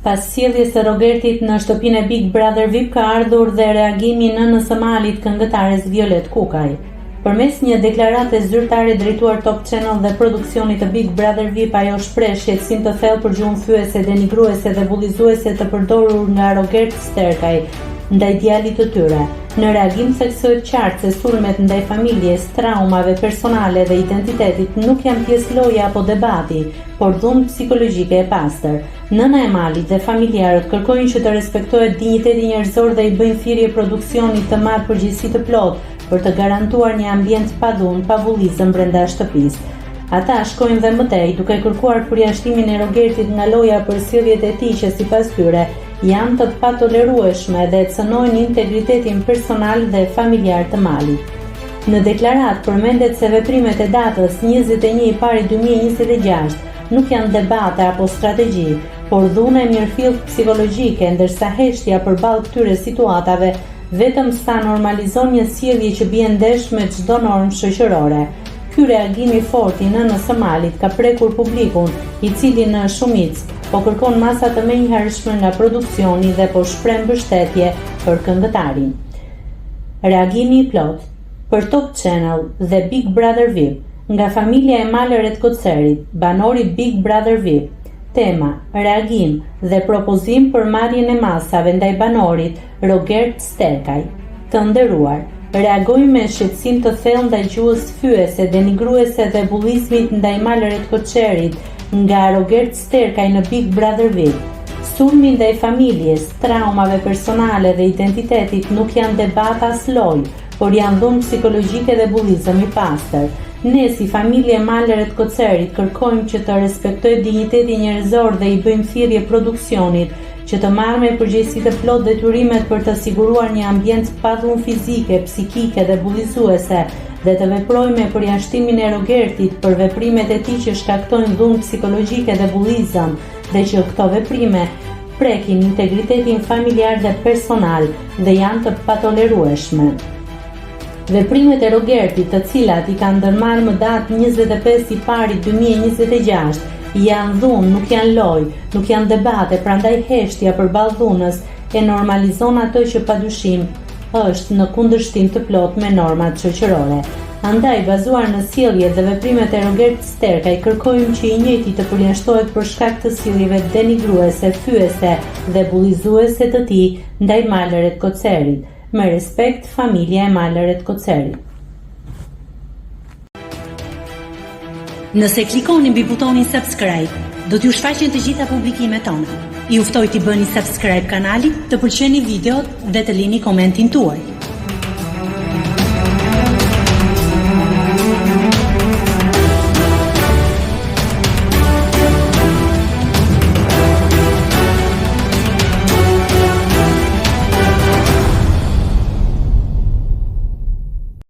Pas sjelljes së Rogertit në shtëpinë e Big Brother VIP ka ardhur dhe reagimi i nënës së Malit, këngëtares Violet Kukaj. Përmes një deklarate zyrtare drejtuar Top Channel dhe produksionit të Big Brother VIP, ajo shpreh shqetësim të thellë për gjuhën fyese, denigruese dhe bullizuese të përdorur nga Rogert Sterkaj ndaj djalit të tyre. Në reagim theksohet qartë se sulmet ndaj familjes, traumave personale dhe identitetit nuk janë pjesë loje apo debati, por dhunë psikologjike e pastër. Nëna e Malit dhe familjarët kërkojnë që të respektohet dinjiteti njerëzor dhe i bëjnë thirrje produksionit të marrë përgjegjësi të plotë për të garantuar një ambient pa dhunë, pa bullizëm brenda shtëpisë. Ata shkojnë dhe mëtej, duke kërkuar përjashtimin e Rogertit nga loja për sjelljet e tij që sipas tyre janë të patolerueshme dhe cënojnë integritetin personal dhe familjar të Malit. Në deklarat përmendet se veprimet e datës 21/1/2026 nuk janë debate apo strategji, por dhune mirëfillt psikologjike, ndërsa heshtja përballë këtyre situatave vetëm sa normalizon një sjellje që bie ndesh me çdo normë shoqërore. Ky reagim i fortë i nënës së Malit ka prekur publikun, i cili në shumicë po kërkon masa të menjëhershme nga produksioni dhe po shpreh mbështetje për këngëtarin. Reagimi i plot për Top Channel dhe Big Brother VIP nga familja e Malëret Kocerit, banori Big Brother VIP. Tema: reagim dhe propozim për marrjen e masave ndaj banorit Rogert Sterkaj. Të nderuar, reagojmë me shqetësim të thellë ndaj gjuhës fyese, denigruese dhe bullizmit ndaj Malëret Kocerit nga Rogert Sterkaj në Big Brother VIP. Sulmi ndaj familjes, traumave personale dhe identitetit nuk janë debat as lojë, por janë dhunë psikologjike dhe bullizëm i pastër. Ne si familje Malëret Kocerit kërkojmë që të respektojë dinjiteti njerëzor dhe i bëjmë thirrje produksionit që të marrë me përgjegjësi të plot detyrimet për të siguruar një ambient pa dhunë fizike, psikike dhe bullizuese dhe të veprojmë me përjashtimin e Rogertit për veprimet e tij që shkaktojnë dhunë psikologjike dhe bullizëm dhe që këto veprime prekin integritetin familjar dhe personal dhe janë të patolerueshme. Veprimet e Rogertit, të cilat i kanë ndërmarrë më datë 25/1/2026, janë dhunë, nuk janë lojë, nuk janë debate, prandaj heshtja përballë dhunës e normalizon atë që padyshim është në kundërshtim të plot me normat shoqërore. Andaj, bazuar në sjelljet dhe veprimet e Rogert Sterkaj, kërkojmë që i njëjti të përjashtohet për shkak të sjelljeve denigruese, fyese dhe bullizuese të tij ndaj Malëret Kocerit. Me respekt, familja e Malëret Kocerit. Nëse klikoni mbi butonin subscribe, do t'ju shfaqen të gjitha publikimet tona. Ju ftoj t'i bëni subscribe kanalit, të pëlqeni videot dhe të lini komentin tuaj.